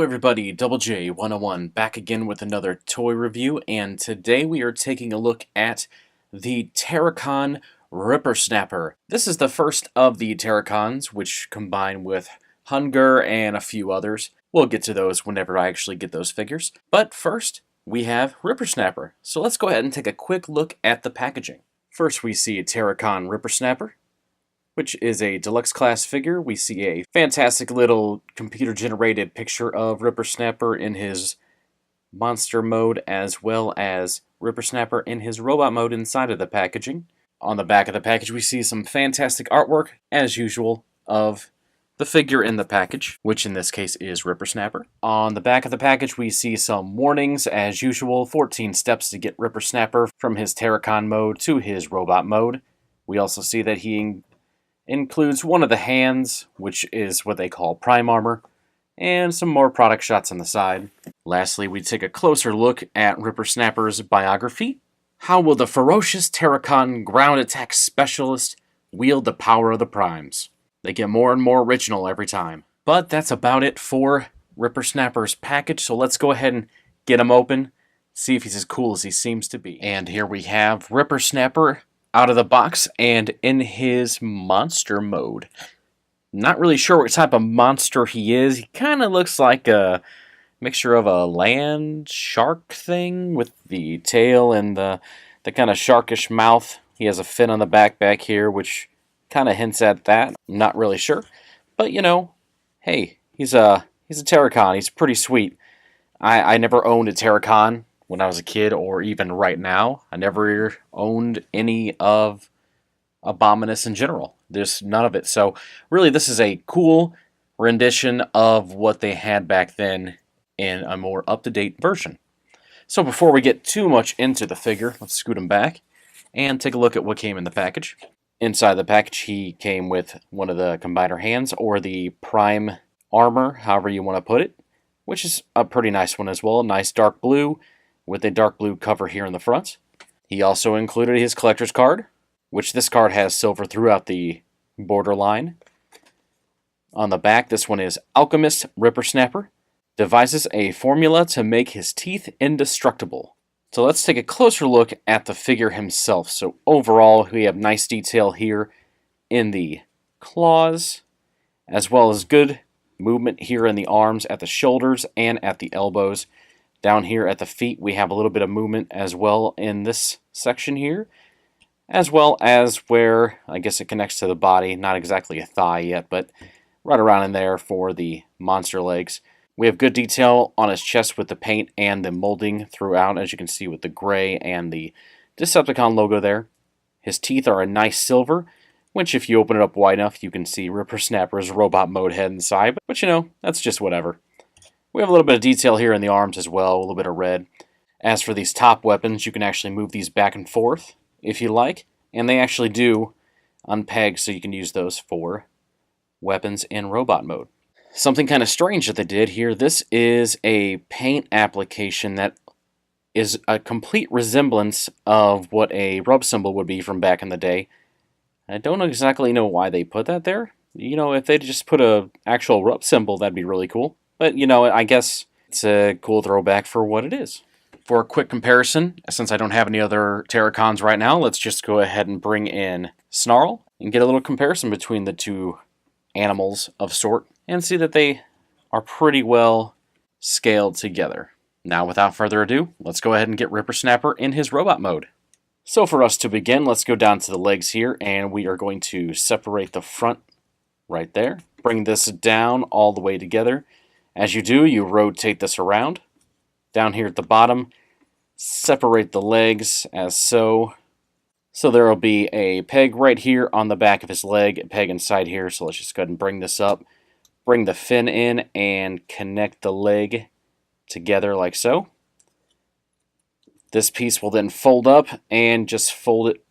Hello everybody, Double J 101 back again with another toy review, and today we are taking a look at the TERROCON RIPPERSNAPPER. This is the first of the TERROCONs, which combine with Hunger and a few others. We'll get to those whenever I actually get those figures. But first, we have RIPPERSNAPPER. So let's go ahead and take a quick look at the packaging. First we see a TERROCON RIPPERSNAPPER, which is a deluxe class figure. We see a fantastic little computer-generated picture of RIPPERSNAPPER in his monster mode, as well as RIPPERSNAPPER in his robot mode inside of the packaging. On the back of the package, we see some fantastic artwork, as usual, of the figure in the package, which in this case is RIPPERSNAPPER. On the back of the package, we see some warnings, as usual, 14 steps to get RIPPERSNAPPER from his TERROCON mode to his robot mode. We also see that he includes one of the hands, which is what they call prime armor, and some more product shots on the side. Lastly, we take a closer look at RIPPERSNAPPER's biography. How will the ferocious TERROCON ground attack specialist wield the power of the primes? They get more and more original every time. But that's about it for RIPPERSNAPPER's package, so let's go ahead and get him open, see if he's as cool as he seems to be. And here we have RIPPERSNAPPER out of the box and in his monster mode. Not really sure what type of monster he is. He kind of looks like a mixture of a land shark thing with the tail and the kind of sharkish mouth. He has a fin on the back here, which kind of hints at that. I'm not really sure. But, you know, hey, he's a TERROCON. He's pretty sweet. I never owned a TERROCON when I was a kid, or even right now. I never owned any of Abominus in general. There's none of it. So really, this is a cool rendition of what they had back then in a more up-to-date version. So before we get too much into the figure, let's scoot him back and take a look at what came in the package. Inside the package, he came with one of the combiner hands, or the prime armor, however you want to put it, which is a pretty nice one as well. Nice dark blue, with a dark blue cover here in the front. He also included his collector's card, which this card has silver throughout the borderline. On the back, this one is Alchemist RIPPERSNAPPER devises a formula to make his teeth indestructible. So let's take a closer look at the figure himself. So overall, we have nice detail here in the claws, as well as good movement here in the arms, at the shoulders, and at the elbows. Down here at the feet, we have a little bit of movement as well in this section here, as well as where, I guess it connects to the body, not exactly a thigh yet, but right around in there for the monster legs. We have good detail on his chest with the paint and the molding throughout, as you can see with the gray and the Decepticon logo there. His teeth are a nice silver, which if you open it up wide enough, you can see RIPPERSNAPPER's robot mode head inside, but you know, that's just whatever. We have a little bit of detail here in the arms as well, a little bit of red. As for these top weapons, you can actually move these back and forth if you like, and they actually do unpeg, so you can use those for weapons in robot mode. Something kind of strange that they did here, this is a paint application that is a complete resemblance of what a rub symbol would be from back in the day. I don't exactly know why they put that there. You know, if they just put an actual rub symbol, that'd be really cool. But, you know, I guess it's a cool throwback for what it is. For a quick comparison, since I don't have any other TERROCONs right now, let's just go ahead and bring in Snarl and get a little comparison between the two animals of sort and see that they are pretty well scaled together. Now, without further ado, let's go ahead and get RIPPERSNAPPER in his robot mode. So for us to begin, let's go down to the legs here, and we are going to separate the front right there. Bring this down all the way together. As you do, you rotate this around. Down here at the bottom, separate the legs as so. So there will be a peg right here on the back of his leg, a peg inside here. So let's just go ahead and bring this up. Bring the fin in and connect the leg together like so. This piece will then fold up and just fold it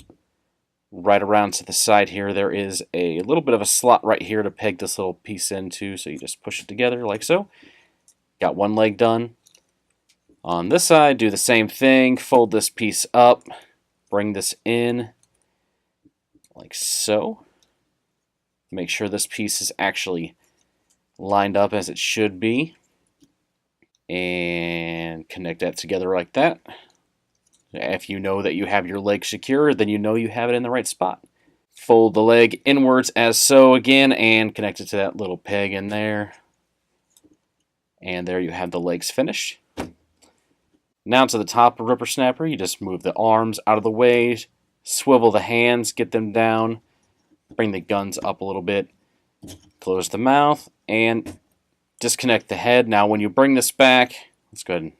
right around to the side here. There is a little bit of a slot right here to peg this little piece into, so you just push it together like so. Got one leg done. On this side, do the same thing. Fold this piece up, bring this in like so. Make sure this piece is actually lined up as it should be. And connect that together like that. If you know that you have your leg secure, then you know you have it in the right spot. Fold the leg inwards as so again, and connect it to that little peg in there. And there you have the legs finished. Now to the top of RIPPERSNAPPER, you just move the arms out of the way, swivel the hands, get them down, bring the guns up a little bit, close the mouth, and disconnect the head. Now when you bring this back, let's go ahead and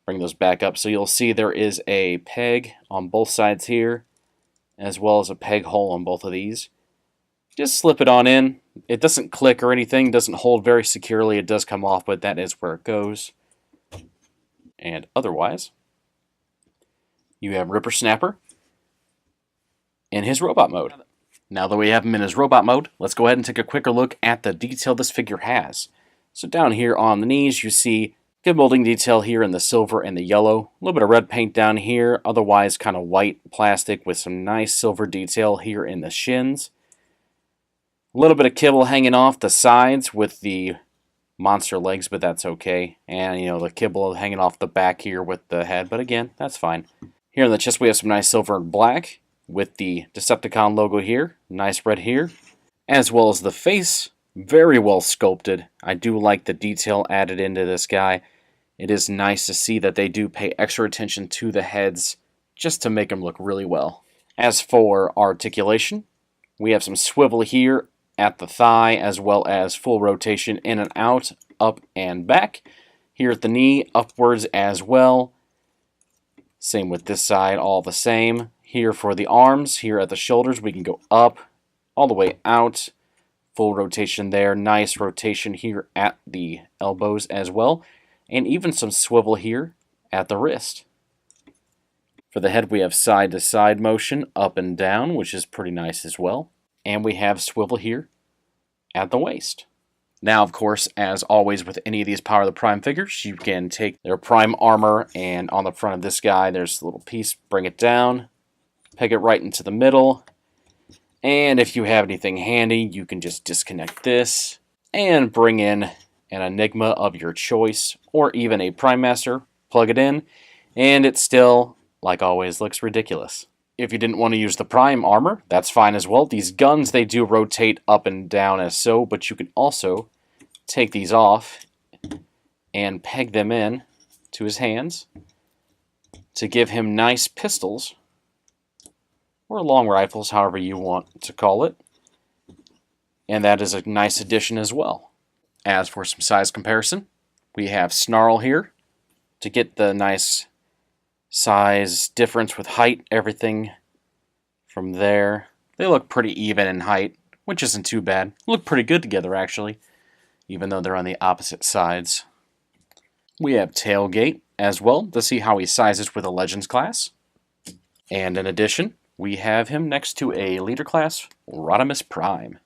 bring those back up. So you'll see there is a peg on both sides here, as well as a peg hole on both of these. Just slip it on in. It doesn't click or anything, doesn't hold very securely. It does come off, but that is where it goes. And otherwise, you have RIPPERSNAPPER in his robot mode. Now that we have him in his robot mode, let's go ahead and take a quicker look at the detail this figure has. So down here on the knees, you see good molding detail here in the silver and the yellow. A little bit of red paint down here, otherwise kind of white plastic with some nice silver detail here in the shins. A little bit of kibble hanging off the sides with the monster legs, but that's okay. And, you know, the kibble hanging off the back here with the head, but again, that's fine. Here in the chest, we have some nice silver and black with the Decepticon logo here. Nice red here. As well as the face. Very well sculpted. I do like the detail added into this guy. It is nice to see that they do pay extra attention to the heads just to make them look really well. As for articulation, we have some swivel here at the thigh, as well as full rotation in and out, up and back. Here at the knee, upwards as well. Same with this side, all the same. Here for the arms, here at the shoulders, we can go up, all the way out. Full rotation there, nice rotation here at the elbows as well. And even some swivel here at the wrist. For the head, we have side-to-side motion, up and down, which is pretty nice as well. And we have swivel here at the waist. Now, of course, as always with any of these Power of the Prime figures, you can take their Prime armor, and on the front of this guy, there's a little piece, bring it down, peg it right into the middle, and if you have anything handy, you can just disconnect this, and bring in an Enigma of your choice, or even a Prime Master, plug it in, and it still, like always, looks ridiculous. If you didn't want to use the Prime armor, that's fine as well. These guns, they do rotate up and down as so, but you can also take these off and peg them in to his hands to give him nice pistols, or long rifles, however you want to call it. And that is a nice addition as well. As for some size comparison, we have Snarl here to get the nice size difference with height, everything from there. They look pretty even in height, which isn't too bad. Look pretty good together, actually, even though they're on the opposite sides. We have Tailgate as well to see how he sizes with a Legends class. And in addition, we have him next to a Leader class, Rodimus Prime.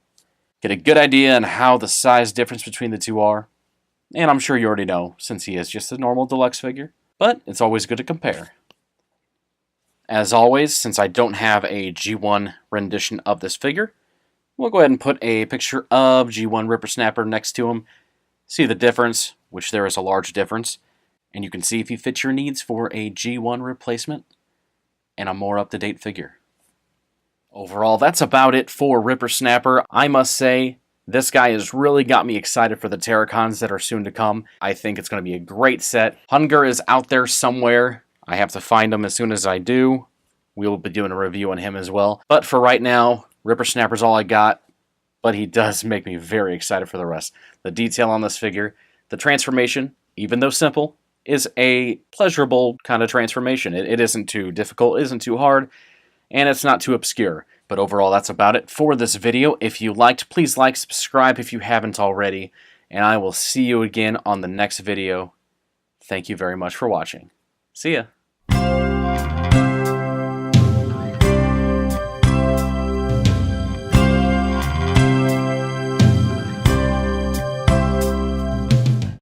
Get a good idea on how the size difference between the two are. And I'm sure you already know, since he is just a normal deluxe figure. But it's always good to compare. As always, since I don't have a G1 rendition of this figure, we'll go ahead and put a picture of G1 RIPPERSNAPPER next to him. See the difference, which there is a large difference. And you can see if he fits your needs for a G1 replacement and a more up-to-date figure. Overall, that's about it for RIPPERSNAPPER. I must say, this guy has really got me excited for the TERRORCONs that are soon to come. I think it's going to be a great set. Hunger is out there somewhere. I have to find him as soon as I do. We will be doing a review on him as well. But for right now, RIPPERSNAPPER's all I got. But he does make me very excited for the rest. The detail on this figure, the transformation, even though simple, is a pleasurable kind of transformation. It isn't too difficult, it isn't too hard, and it's not too obscure. But overall, that's about it for this video. If you liked, please like, subscribe if you haven't already, and I will see you again on the next video. Thank you very much for watching. See ya.